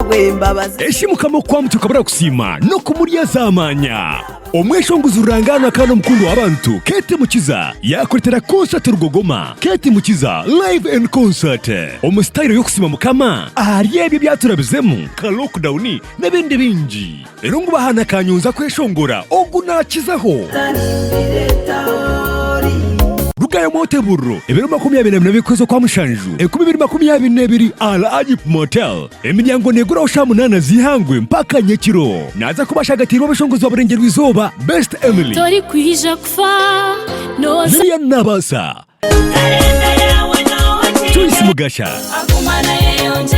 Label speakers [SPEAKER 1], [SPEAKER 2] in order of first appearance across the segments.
[SPEAKER 1] wembabazi
[SPEAKER 2] eshimukamo kwa mtu kabura kusima no kumurya zamanya omweshonguzi urangana kandi mkundu w'abantu Ketty Mukiza yakuretire concert rugogoma Ketty Mukiza live and concert omustyle yo kusima mukama aryebye byaturabizemu ka lockdown n'ebindi bingi rero ngo bahana kanyunza kweshongora ogunakizaho Rugayo Moteburu ebiro 22 kwezi kwa mushanju 2022 ala Ajip Motel emiryango negura oshamunana zihangwe mpaka Nyekiro naza kubashagatira abashongozi baburengerwa izoba Best Emily
[SPEAKER 3] tori kwija kufa noza
[SPEAKER 2] Lilian Nabasa Joyce Mugasha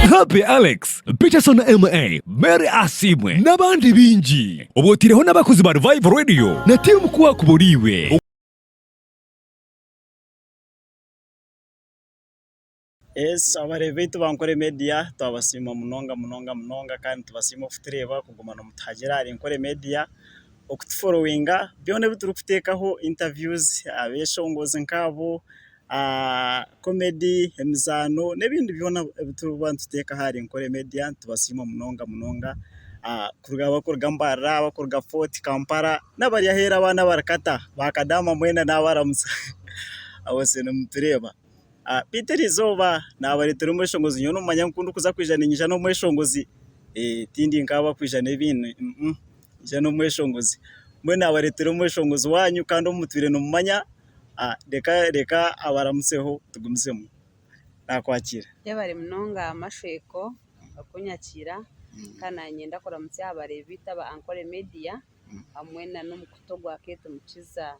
[SPEAKER 2] Happy Alex Peterson MA Mary Asimwe n'abandi bingi obotireho n'abakozi ba Revive Radio na team kuwa kuburiwe
[SPEAKER 4] abarebe tubankore media twabasima munonga kandi tubasima kutureba kugumana mutagera ari nkore media okutufollowinga byone bituru kutekaho interviews abeshongozi nkabo comedy emizano nebindi byona bitubanta tuteka hari nkore media tubasima munonga kuruga bakorga mbara bakorga Fort Kampala nabari yahera abana barakata bakadama mwena nabaramutse abose mutureba Peter izoba nabaretera umweshongozi nyono manya nkundu kuza kwijanisha no mweshongozi tindi nkaba kwijana ibintu ijana umweshongozi mwe nabaretera umweshongozi wanyu kandi umutwire no mumanya reka abaramutseho tugumizemo nakwakira
[SPEAKER 5] yabari munonga amasheko akunyakira kana nyenda koramutse abarebe bitaba Ankole Media amwena no mukutogwa Ketty Mukiza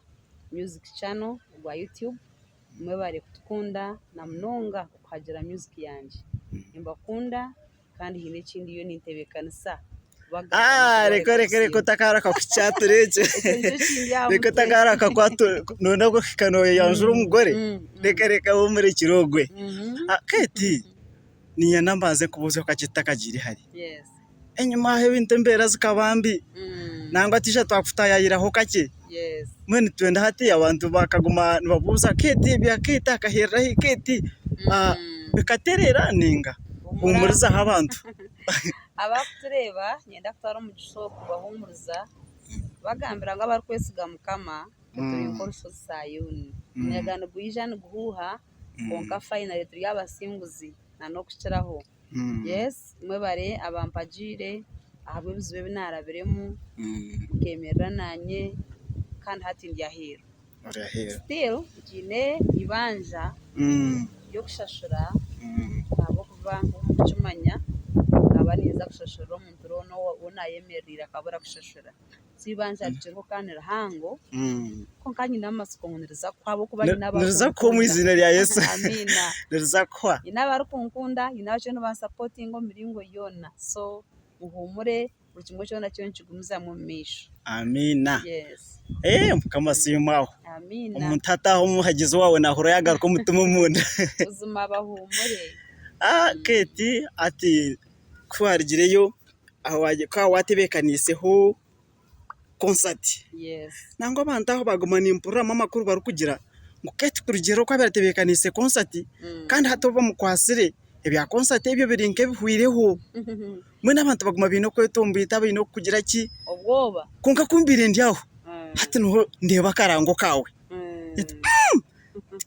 [SPEAKER 5] music channel gwa YouTube mwe bari kutukunda na mnonga kuhagira music yanje imbakunda kandi hine kindi yo nintebekanisa
[SPEAKER 4] reko takara kakuchaturece reko takara kakwatu nona ko kano yanjura umugore reka wo muri kirogwe Ketty niya nambaze kubuze kwakitakagira hari
[SPEAKER 5] yes
[SPEAKER 4] enyuma he bintembera zikabambi nangwa tisha twakutayayiraho kake
[SPEAKER 5] yes
[SPEAKER 4] mwene twenda hati abantu bakaguma babuza Ketty bya Ketty akaheraho Ketty bikaterera ninga umuriza abantu
[SPEAKER 5] abakutureba nyenda kutara mu gisoko bahumuriza bagambira ngo abarkwesiga mukama turi nkorusho sayuni nyagano bwijana guhuha konka final turi yabasimbuzi na no kuciraho yes mwe bare abampagire ahabwe bizibe binarabiremu mukemerera nanye kandi hatindi yahero still gine ibanja yo kushashura abo kuva mu cyumanya abaniza kushashura umuntu rono wona yemerira kabura kushashura sibanja cyo kandi rahango ko kanyi namasiko ngoneza kwabo kuba
[SPEAKER 4] niriza ko mu izina rya Yesu
[SPEAKER 5] amina
[SPEAKER 4] niriza kwa
[SPEAKER 5] inaba rukunkunda inaje no ba supporting miringo yona so muhumure buri kimwe cyo nacyo nkigumiza mu misho
[SPEAKER 4] amina
[SPEAKER 5] yes
[SPEAKER 4] mukamasimaho
[SPEAKER 5] amina
[SPEAKER 4] umutataho muhagize wawe nahoro yagaruka mutuma munda
[SPEAKER 5] uzuma bahumure
[SPEAKER 4] Ketty ati kwarigireyo awaje kwa watebekaniseho concert
[SPEAKER 5] yes
[SPEAKER 4] nango bantaho bagumana impura makuru barukugira ngo Ketty kurugero kwa baratebekanise concert kandi hatoba mu kwasire ebya concert ebyo birinke bihwireho mwe nabantu baguma bino kwetumbita bino kugira ki
[SPEAKER 5] obwoba
[SPEAKER 4] kunka kumbire ndyaho hati no ndeba karango kawe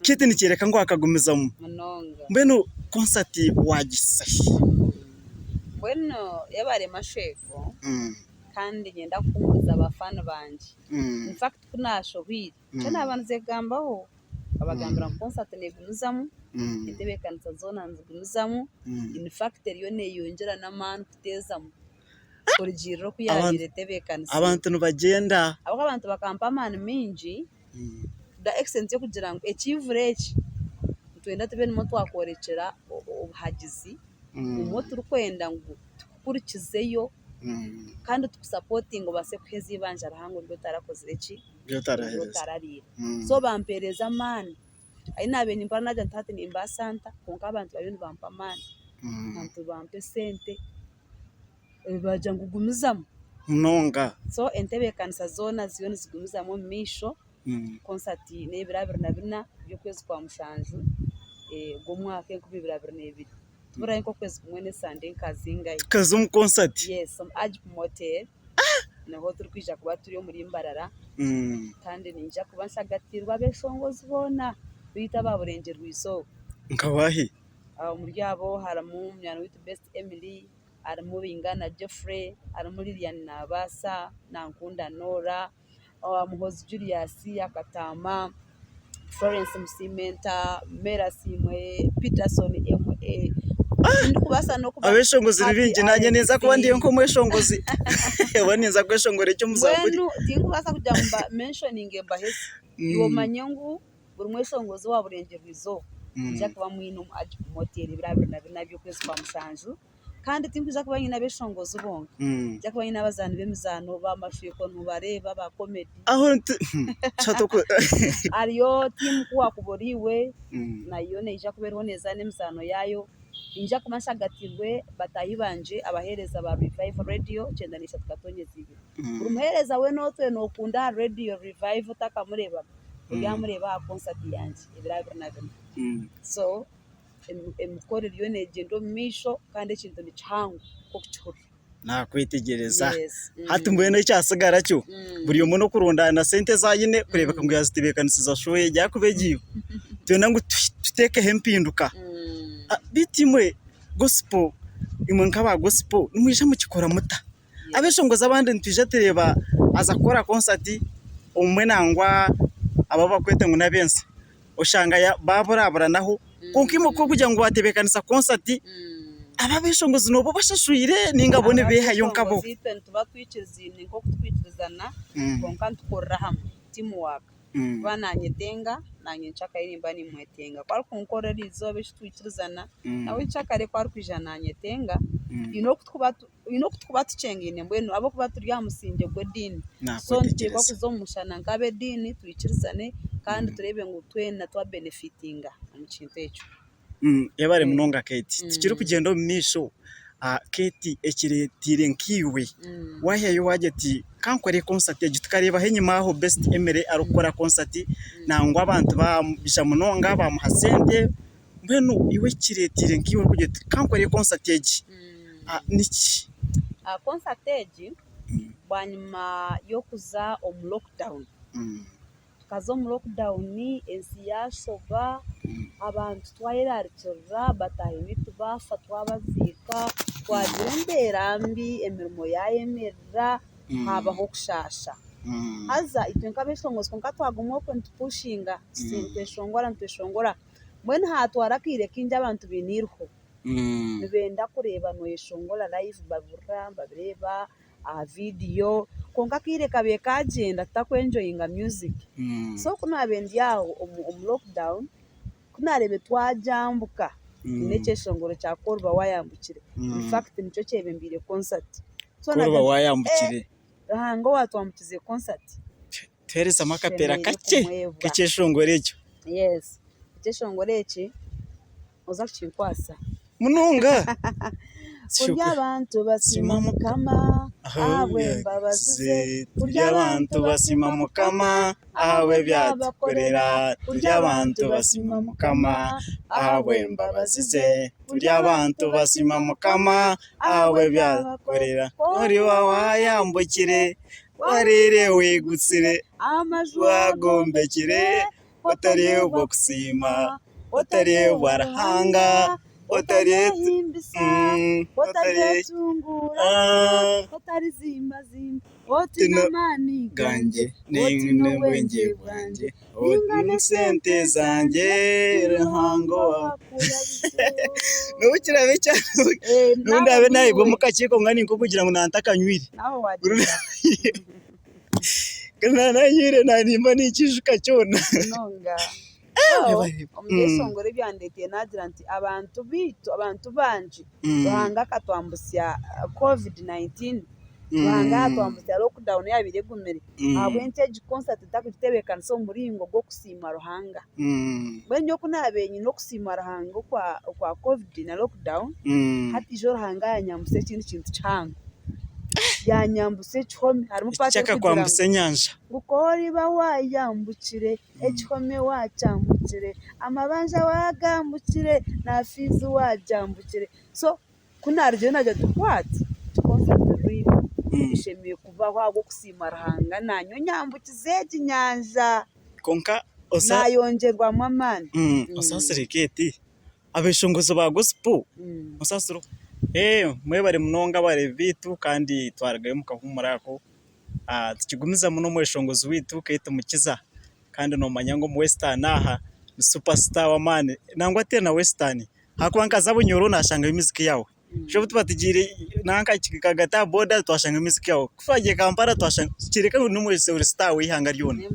[SPEAKER 4] Ketty nikireka ngo akagumizamo
[SPEAKER 5] munonga
[SPEAKER 4] mbeno concert wagisahi
[SPEAKER 5] bueno yabare masheko kandi nyenda kumuza abafana banje in fact kunashohwire cyane abantu zegambaho abagambira concert negumuzamo itebekanisa zona nzugumuzamo in fact yo neyongera naman kutezamo urugiro kuyabire tebekanisa
[SPEAKER 4] abantu nubagenda
[SPEAKER 5] abo abantu bakampa man minji da excellence yo kugira ngo ekivurechi twenda tebe nimo twakorekera ubuhagizi umuti rukwenda ngo tukurikizeyo kandi tukusupporting base kwezi ibanja rahango ryo tarakoze iki
[SPEAKER 4] byo
[SPEAKER 5] tararira so bampereza man ari nabe nimba naje ntate nimba santa konka abantu babindi bampa man abantu bampe sente baje ngugumizamo
[SPEAKER 4] nonga
[SPEAKER 5] so entebe kanisa zona ziyoni zigumizamo misho concert ne birabirna byo kwezi kwa mushanju go mwaka 2022 tubura nko kwezi kumwe ne Sunday nkazingaye
[SPEAKER 4] kazum concert
[SPEAKER 5] yes aje promoter naho turi kwija kuba turi muri Mbarara kandi ninja kuba nsagatirwa beshongozi bona bita baburengerwa iso
[SPEAKER 4] nkawahi
[SPEAKER 5] muri yabo haramu myana with best Emily aramu bingana Jeffrey aramu Lilian Nabasa nankunda Nora Muhozi Julius Akatama Florence Musimenta Merasimwe Peterson kubasa no kuba
[SPEAKER 4] abeshongozi ribingi nanye neza kuba ndiye nko mweshongozi baneza kweshongore cyo muzaburi
[SPEAKER 5] wenu tinkubasa kujya mba mentioning mbahese iwo manyengu buri mweshongozi waburengerwa izo nja kuba mwino aje moteri nabyo kwezi kwa musanju kandi tinkuza kuba nyina beshongozi bonga nja kuba nyina abazana bemizano bamashuye ko ntubareba ba comedy
[SPEAKER 4] aho chato ko
[SPEAKER 5] ariyo timu kuwa kuboriwe nayo neja kuberho neza nemizano yayo inja kumashagatirwe batayibanje abahereza ba Revive Radio cendanisha tukatonye zibi umuhereza we notwe no kunda Radio Revive takamureba yamureba concert yanje ibirabira nabyo so emukore ryo negendo misho kandi kintu ni changu ko kuchura
[SPEAKER 4] nakwitegereza hatumbuye no cyasigara cyo buri umuntu kurunda na sente za yine kureba ngo yazitebekanisiza shoye yakubegiye tuna ngo tuteke hempinduka bitimwe gospel imwe nkaba gospel nimwisha mukikora muta abeshongoza abandi ntuje tereba aza kora concert umwe nangwa aba bakwete ngo nabense ushanga ya baburabura naho konkimo ko kugira ngo batebekanisa concert ababeshongozi no bashashuyire ningabone behayo nkabo
[SPEAKER 5] tuba twicizine nko kutwicizana konka tukorra hamwe teamwork bananyetenga nanye nchaka irimba ni mwetenga kwa kunkora rizo bishitwicizana nawe nchaka re kwa kwijana nanyetenga ino kutukuba tucengine mbwenu abo kuba turi yamusinje gwe dini so ntikwa kuzomushana ngabe dini twicizane kandi turebe ngo twena twa benefitinga mu kintu echo
[SPEAKER 4] yabare munonga Ketty tukiri kugenda mu misho Ketty ekiretire nkiwe waheyo wageti kankore concert tukareba henyuma aho best Emily arukora concert nangwa abantu babisha munonga bamuhasente mbenu iwe kiretire nkiwe kugeti kankore concert eji niki
[SPEAKER 5] concert eji banyuma yo kuza lockdown kazo mu lockdown ni ensiyashoba abantu twayirarikira batahimi tubafa twabazika twagendera mbi emirimo yayemerera habaho kushasha haza itwenka beshongozi konka twagumwe ko ntipushinga ntweshongora mbene hatwarakire kinja abantu binirho nibenda kureba no yeshongora live babura babireba video konka kire kabe kagenda takwenjoyinga music so kuna bendi yaho lockdown kuna rebe twajambuka nekeshongoro cya Oriba Wayambukire in fact nico cyebembire concert
[SPEAKER 4] so Oriba Wayambukire
[SPEAKER 5] ngo watwambukize concert
[SPEAKER 4] tereza makapera kake kekeshongore cyo
[SPEAKER 5] yes kekeshongore eki oza kuchikwasa
[SPEAKER 4] mununga
[SPEAKER 5] kurya abantu basima mukama awe mbabazize
[SPEAKER 4] kurya abantu basima mukama awe byakorera kurya abantu basima mukama awe mbabazize kurya abantu basima mukama awe byakorera Oriba Wayambukire warire wigutsire wagombekire otari ubusima otari warahanga otari tungura
[SPEAKER 5] otari zimba otina mani
[SPEAKER 4] ganje ningine bwenge bwanje otina sente zanje ruhango nubukira becha nundi abe nayibwo mukakiko ngani nko kugira ngo nantakanywire
[SPEAKER 5] naho wagira
[SPEAKER 4] kana nanyire nanimba nikishuka cyona
[SPEAKER 5] nonga umwesongore byandetiye nagira nti abantu banje bahanga katwambusya COVID-19 bahanga twambusya lockdown yabire gumere abwenteje concert takutebekana so muringo go kusima ruhanga benyo kunabenyi no kusima ruhanga kwa COVID na lockdown hati jo ruhanga yanyambuse kintu cyanga yanyambuse ekihome harimu pati
[SPEAKER 4] Chaka kwambuse nyanja
[SPEAKER 5] nguko Oriba Wayambukire ekihome wacyambukire amabanja wagambukire na fizi wajambukire so kunaryo najya tukwati concert Oriba ishemiye kubaho ahubwo kusima Ruhanga nanyo nyambukize ekinyanja
[SPEAKER 4] konka osa
[SPEAKER 5] nayongerwamo amani
[SPEAKER 4] osasire Ketty abeshongozo ba gospel osasiro mwe bari munonga bare bitu kandi twaragaye mukahumurako tukigumiza muno mweshongozo witu Ketty Mukiza kandi no manyango mu Western aha ni superstar wa man nangwa te na Western hakubanka zabunyoro nashanga imiziki yawe shobu tubatigire nanka kikagata border twashanga imiziki yawe kufaje Kampala twashanga kireka n'umwe star wihanga ryone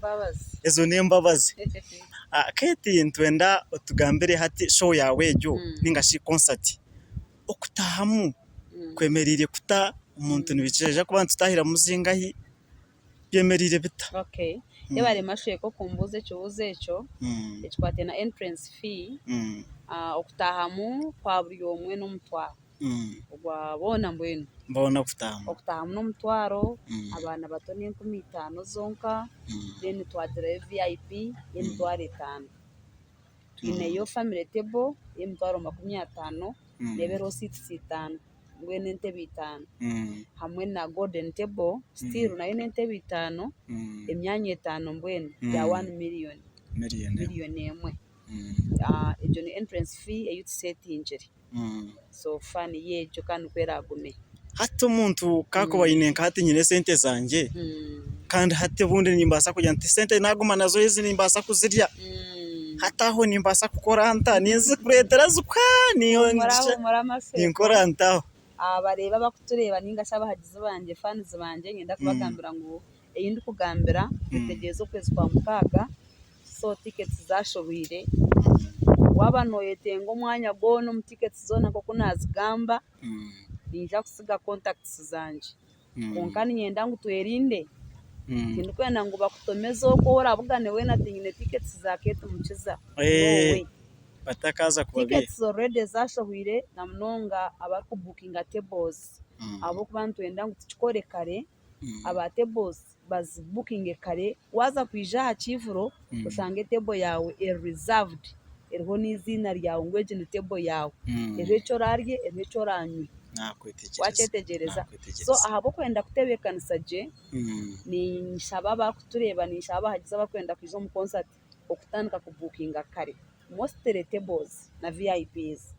[SPEAKER 4] ezo nembabazi Ketty ntwenda utugambire hati show yawe ejo ningashi concert okutahamu kwemerire kuta umuntu nibiceje kuba tutahira muzingahi byemerire bita
[SPEAKER 5] yabare mashuye ko kumbuze cyubuze cyo ekikwate na entrance fee okutahamu kwa buri omwe n'umutwaro ubabona mbona okutahamu n'umutwaro abana bato ni 15 zonka then twadire VIP y'emitwaro 5 tuineyo family table y'emitwaro 50 nebero seats 5 ngwene ntebe 5 hamwe na golden table still nayo n'entebe 5 emyanya 5 mbwene ya 1 million emwe ejo ni entrance fee youth set injury so fun yejo kandi kweragume
[SPEAKER 4] hati umuntu kako bayinenka hati nyine sente zanje kandi hati bundi nimbasa kujya nti sente naguma nazo izi nimbasa kuzirya hataho nimbasa kukoranta nizi kuretera zukwa niyo nkoranta
[SPEAKER 5] abareba bakutureba ningasha bahagize banje fans banje ngenda kubagambira ngo eyindi kugambira bitegezo kwezi kwa mukaga so tickets zashobuire wabanoyetenga umwanya gono mu tickets zona ko kunazigamba ninja kusiga contacts zanje konkani nyenda ngo twerinde kintu kwenda ngo bakutomezo ko orabugane we natingine tickets za Ketty Mukiza
[SPEAKER 4] batakaza kubabi
[SPEAKER 5] tickets already zashobuire na mnonga abaku booking tables abo kubantu wenda ngo tukore kare aba tables baz booking kare waza kwija hakivuro usange table yawe reserved eriho n'izina ryawe ngweje ni table yawe ejo rarye ejo ranywe wachetegereza so ahabo kwenda kutebekanisa je ni nshaba bakutureba ni nshaba hagize abakwenda kwizo mu concert okutandika ku booking kare most tables na VIPs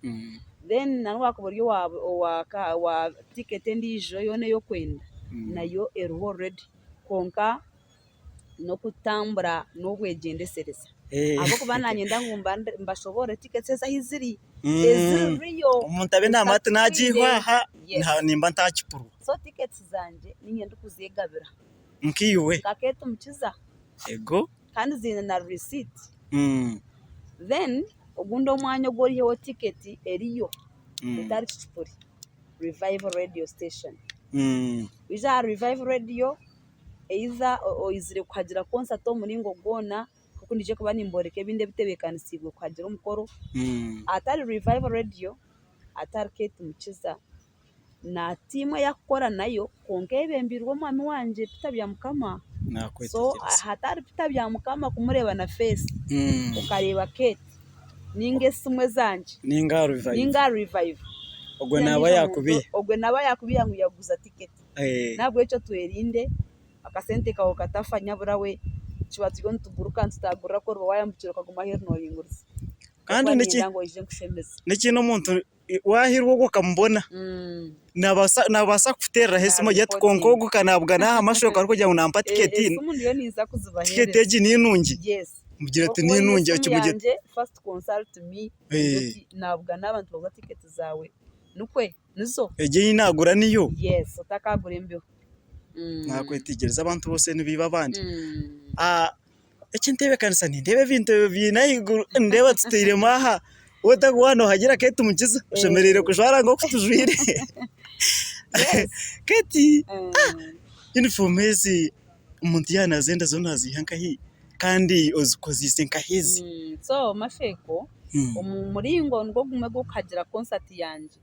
[SPEAKER 5] then nanwa ko buryo wa ticket ndijo yone yo kwenda nayo eriho ready konka no kutambura no bwegendesereza abo kubananye ndangumba mbashobore tickets za hiziri eziriyo
[SPEAKER 4] umuntu abe namatu najihwaha nimba ntakipuru
[SPEAKER 5] so tickets zanje ninyenda kuzigabira
[SPEAKER 4] mkiyuwe
[SPEAKER 5] ka Ketty Mukiza
[SPEAKER 4] ego
[SPEAKER 5] kandi zina na receipt then ogundo mwanya goriyo ticket eriyo itari kipuri Revival Radio Station iza Revival Radio eiza oizire kuhagira concert omuringo gona kuko nije kuba nimboreke binde bitebekanisigo kuhagira umukoro atari Revival Radio atari Ketty Mukiza na timu yakora nayo konke bembirwa mwami wanje tutabya mukama so hatari tutabya mukama kumureba na face ukareba Ketty ninge simwe zanje
[SPEAKER 4] ninga
[SPEAKER 5] revive
[SPEAKER 4] ogwe naba yakubiya ngo yaguza ticket nabwo echo twerinde akasente kawo katafanya burawe kibazigo ntuguruka ntagura ko Wayambukire kaguma herno yingurisa kandi n'ikino umuntu wahirwo gukambona nabasa kutera hesimo jet konkogo kanabwa na amashoka ariko jya unampa ticket
[SPEAKER 5] umuntu yo niza kuzuba
[SPEAKER 4] ticket eji ninungi mugira ati ninungi
[SPEAKER 5] akimugire first consult me nabwa nabantu baga ticket zawe nukwe nizo
[SPEAKER 4] eje inagura niyo
[SPEAKER 5] utakagura imbeho
[SPEAKER 4] nakwitegereza abantu bose nibiba abandi ekintebe kanisa ndebe bintu binayiguru ndeba tutire maha wano hagira Ketty Mukiza shemerere kushwara ngo kutujwire Ketty uniform hizi umuntu yanazenda zo nazihanka hi kandi ozikozise nkahizi
[SPEAKER 5] so masheko umuringo ngo gume gukagira concert yanje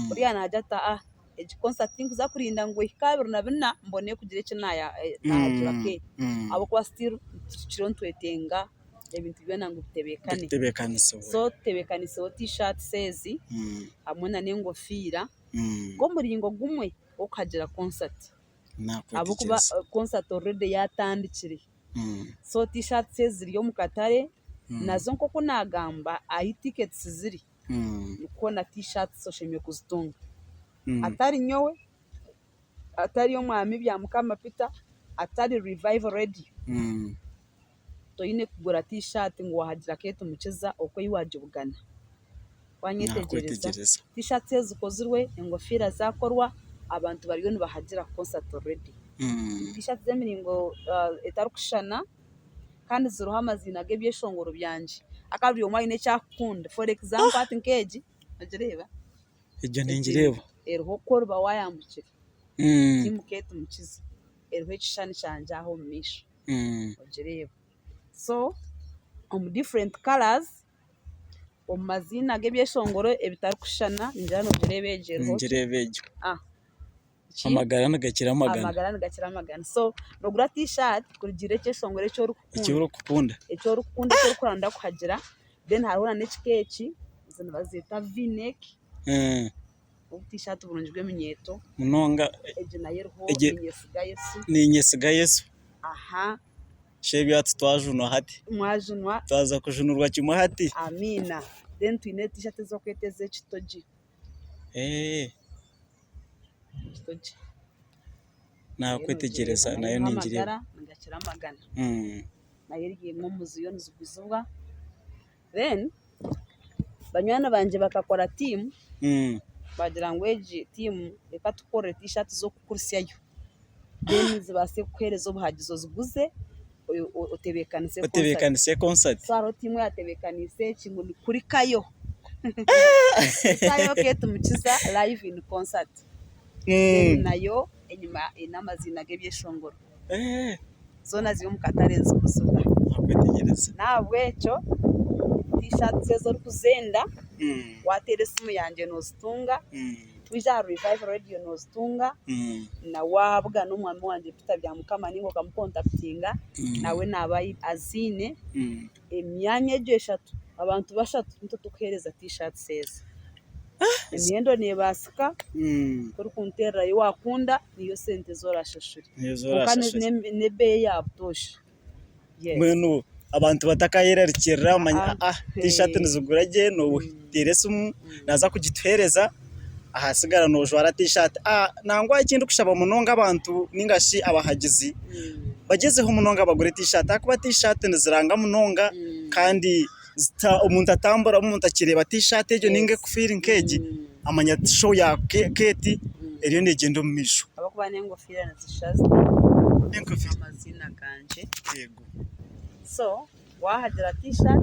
[SPEAKER 5] buriya najata egi concert nkuza kurinda ngo ikabiro na bina mbone kugira icyo nagira ke abo kwa still tukiro ntwetenga ebintu byona ngo bitebekane so tebekaniso t-shirt says hamwe na n'ingofira ngo muringo gumwe okagira concert abo kuba concert already yatandikire so t-shirt says ziriyo mukatare nazo nkoko nagamba ahi tickets ziri uko na t-shirt social media kuzitunga atari nyowe atari yo mwami bya mukama Peter atari revival ready to ine kugura t-shirt ngo wahagira Ketty Mukiza uko yiwaje bugana wanyetegereza t-shirt zikozirwe ingofira zakorwa abantu bariyo nibahagira concert already t-shirt zemiringo etarukushana kandi ziruha amazina gebyeshongoro byanje akabiri umwine cyakunda for example ati nkeji agereba
[SPEAKER 4] ejya ningireba
[SPEAKER 5] eriho Oriba Wayambukire timu Ketty Mukiza eriho ekishani cyanje aho misho agereba so different colors mazina gebyeshongoro ebitarukushana njano gerebeje
[SPEAKER 4] amagara nagakira
[SPEAKER 5] amagana so rogura t-shirt kurigire cyeshongore cyo
[SPEAKER 4] rukukunda
[SPEAKER 5] cyo kuranda kuhagira then haruna n'ikikechi zino bazita v-neck t-shirt burunjwe minyeto
[SPEAKER 4] munonga
[SPEAKER 5] ejina yerho
[SPEAKER 4] ninyesiga Yesu
[SPEAKER 5] aha
[SPEAKER 4] shebi ati twajunwa hati
[SPEAKER 5] mwajunwa
[SPEAKER 4] twaza kujunurwa kimwe hati
[SPEAKER 5] amina then twine t-shirt zo kweteze kitoji kitoji
[SPEAKER 4] na kwetegereza nayo ningireba
[SPEAKER 5] ngakira amagana nayo rigiye nko muziyo nzuguzubwa then banywana banje bakakora team bagira ngo eji team reka tukore t-shirt zo kukurisiyayo then zibase kuhereza ubuhagizo ziguze utebekanise concert saro team yatebekanise kingu kuri kayo kayo Ketty Mukiza live in concert nayo enyuma inamazina gebyeshongoro zona ziyo mukatarenze kusuga
[SPEAKER 4] akwetegereza
[SPEAKER 5] nawe cyo t-shirt zezo kuzenda watere simu yanje no zitunga twija revive radio no zitunga na wabwa n'umwami wanje Peter bya mukama ningo kamukontaktinga nawe nabayi azine emyanya eshatu abantu bashatu nto tukereza t-shirt says emyendo nebasika kuri kuntera yo wakunda niyo sente zorashashuri kandi nebe yabutosha
[SPEAKER 4] mwenu abantu batakayerarikira amanya t-shirt nizugura je no teresumu naza kugitwereza ahasigara no jwara t-shirt nangwa ikindi kushaba munonga abantu ningashi abahagizi bagezeho munonga bagure t-shirt akuba t-shirt niziranga munonga kandi umuntu atambura umuntu akireba t-shirt ejo ninge kufira nkeji amanya show ya Ketty eriyo negendo mumisho
[SPEAKER 5] abakuba n'ingofira nazishaza
[SPEAKER 4] n'ingofira
[SPEAKER 5] amazina kanje
[SPEAKER 4] yego
[SPEAKER 5] so wahagira t-shirt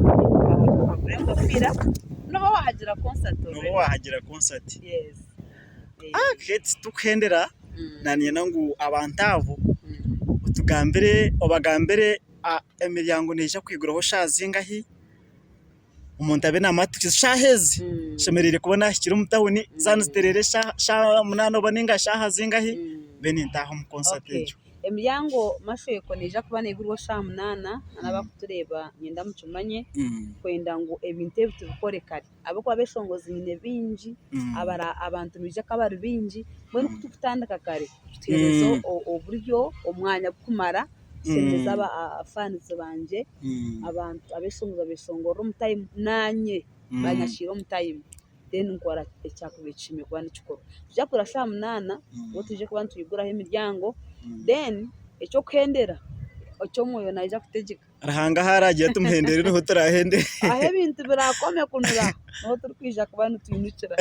[SPEAKER 5] bagure ingofira no wahagira concert yes
[SPEAKER 4] Ketty tukhendera naniye nangu abantabo utugambere obagambere emiryango neja kwiguraho shazingahi umuntu abe namatu shahezi shemerere kubona kiri mutawuni zanziterere sha munano baninga shaha zingahi bene ntaho mu concert ejo
[SPEAKER 5] emiryango mashoye ko neja kubana igurwa sha munana anabakutureba nyenda mucumanye kwenda ngo ebinte bitubikore kare abo kwa beshongozi nyine binji abara abantu bije kabari binji mwene kututandaka kare tuterezo oburyo omwanya kumara sendeza fans banje abantu abeshongoro mu time nanye banyashiro mu time then nkora cyakubicime kwani cyukoro tujya kurasha munana ngo tuje kubantu tuyiguraho imiryango then icyo kendera icyo moyo naija kutegeka
[SPEAKER 4] arahanga haragiye tumuhendere niho turahende
[SPEAKER 5] ahe bintu birakome kunura no turkwija kubantu tuyinukira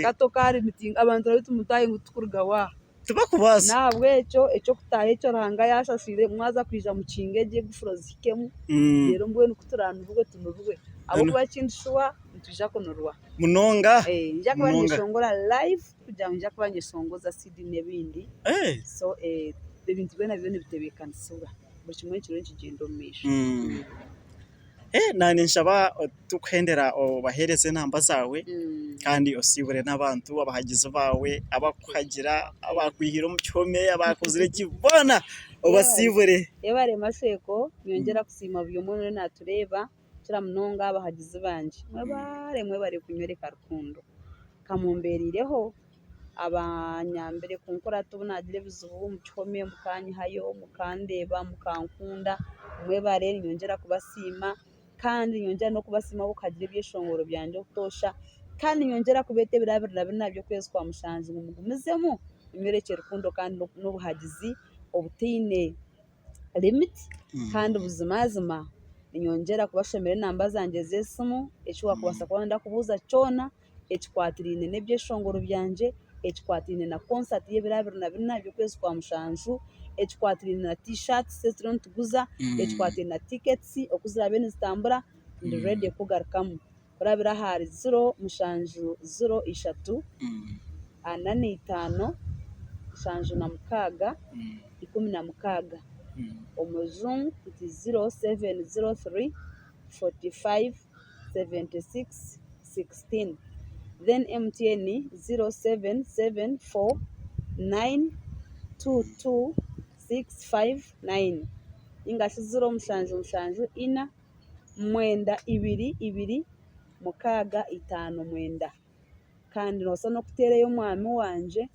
[SPEAKER 5] gato kari meeting abantu bari tumutaye ngo tukurgawa
[SPEAKER 4] tubakubaza
[SPEAKER 5] nabwe icyo kutahe cyo rahanga yashashire mwaza kwija mu kingege gufurozikemu rero mbwe nukuturana uvuge tunurwe abo bakindishwa ntujja kunurwa
[SPEAKER 4] munonga
[SPEAKER 5] njya kubanyeshongora live kujya njya kubanyeshongoza CD nebindi so ibintu bena byo bitebekanisura buri kimwe kiro kigendo misho
[SPEAKER 4] nani nshaba tukhendera bahereze namba zawe kandi osibure n'abantu abahagize bawe abakuhagira abakwihira mu cyome abakuzire kibona obasibure
[SPEAKER 5] yebare masheko nyongera kusima byo muntu natureba kira munonga abahagize banje mwe bari kunywereka rukundo kamumberireho abanyambere kunkora tubunagire bizubu mu cyome mukanya hayo mukandeba mukankunda mwe bare nyongera kubasima kandi nyongera no kubasima bukagira ibyeshongoro byanje kutosha kandi nyongera kubete birabirira binabyo kwezi kwa mushanje mugumizemo imyerekere rukundo kandi n'ubuhagizi obutine limit kandi ubuzimazima nyongera kubashemera namba zanje zesimu ekiwa kubasa kwanda kubuza cyona ekikwatirine nebyeshongoro byanje ekikwatirine na concert y'ebirabirira binabyo kwezi kwa mushanju ekikwatirine na t-shirts sesron tuguza ekikwatirine na tickets okuzira bene zitambura ndi ready kugarukamu kurabira hari 0 mushanju 03 5 mushanju na mukaga 16 omuzungu it is 0703 45 76 16 then MTN 0774 922 659 ingashi 0 mushanju ina mwenda ibiri mukaga 5 mwenda kandi noso no kutereyo mwami wanje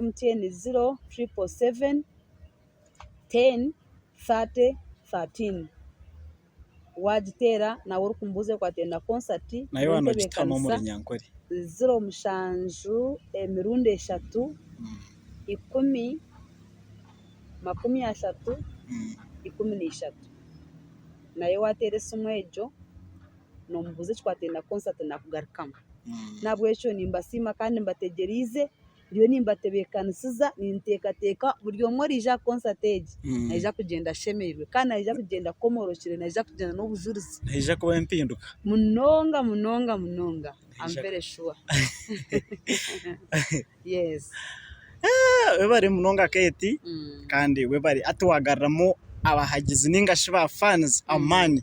[SPEAKER 5] MTN 0777 10 30 13 wajitera na urukumbuze kwatenda concert
[SPEAKER 4] nayo wano gitama muri Nyankore
[SPEAKER 5] 0 mushanju emirundi 3 10 30 13 nayo waterese umwejo no mbuze kwatenda concert na kugarukama nabwo echo nimbasima kandi mbategerize ndiyo nimbatebekanisiza nintekateka buryo mwarija concert age naija kugenda shemerwe kandi naija kugenda komorokire naija kugenda no bujurizi
[SPEAKER 4] naija kuba impinduka
[SPEAKER 5] munonga I'm very sure yes
[SPEAKER 4] webari munonga Ketty kandi webari atuwagaramo abahagizi ningashi ba fans amani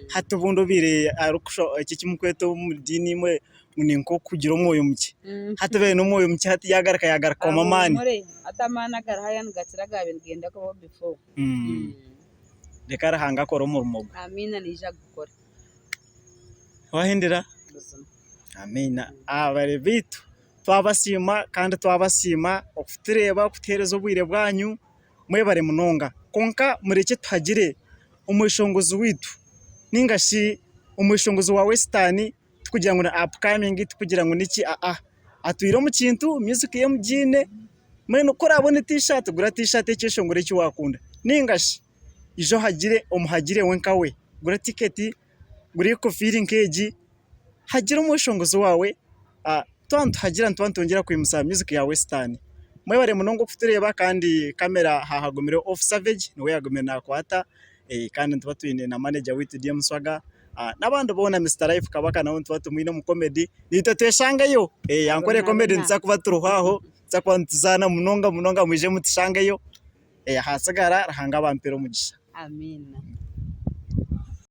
[SPEAKER 4] hatubundo bire arukusho iki kimukweto mu dini mwe muninko kugira umwoyo muke hatabe no moyo muke hati yagaraka kwa mamani
[SPEAKER 5] muri atamana garahaya ngatira gabe ngenda ko before
[SPEAKER 4] dekara hanga ko romurumo
[SPEAKER 5] amina nija gukora
[SPEAKER 4] wahindira amina abare bitu twabasima kandi twabasima okutureba kutereza obwire bwanyu mwebare munonga konka mureke tuhagire umushongozi witu ningashi umushongozi wa Western kugira ngo na upcoming tukugira ngo niki atuyiro mu kintu music ye mujine mwe no kora abone t-shirt gura t-shirt cyeshongore cyo wakunda ningashi ijo hagire umuhagire wenkawe gura ticket guri ko feeling keji hagire umushongozi wawe twantu hagira ntwantongera kwimusa music ya Western mwe bare munongo kutureba kandi kamera hahagomero off savage niwe yagomena kwata kandi tuba tuyine na manager witu DM Swaga n'abandi bona Mr Life kabaka nawo tuba tumwine mu comedy nitateshangayo Ankole comedy nza kuba turuhaho nza kwantuzana munonga mwije mutishangayo hasagara rahanga bampero mugisha
[SPEAKER 5] amina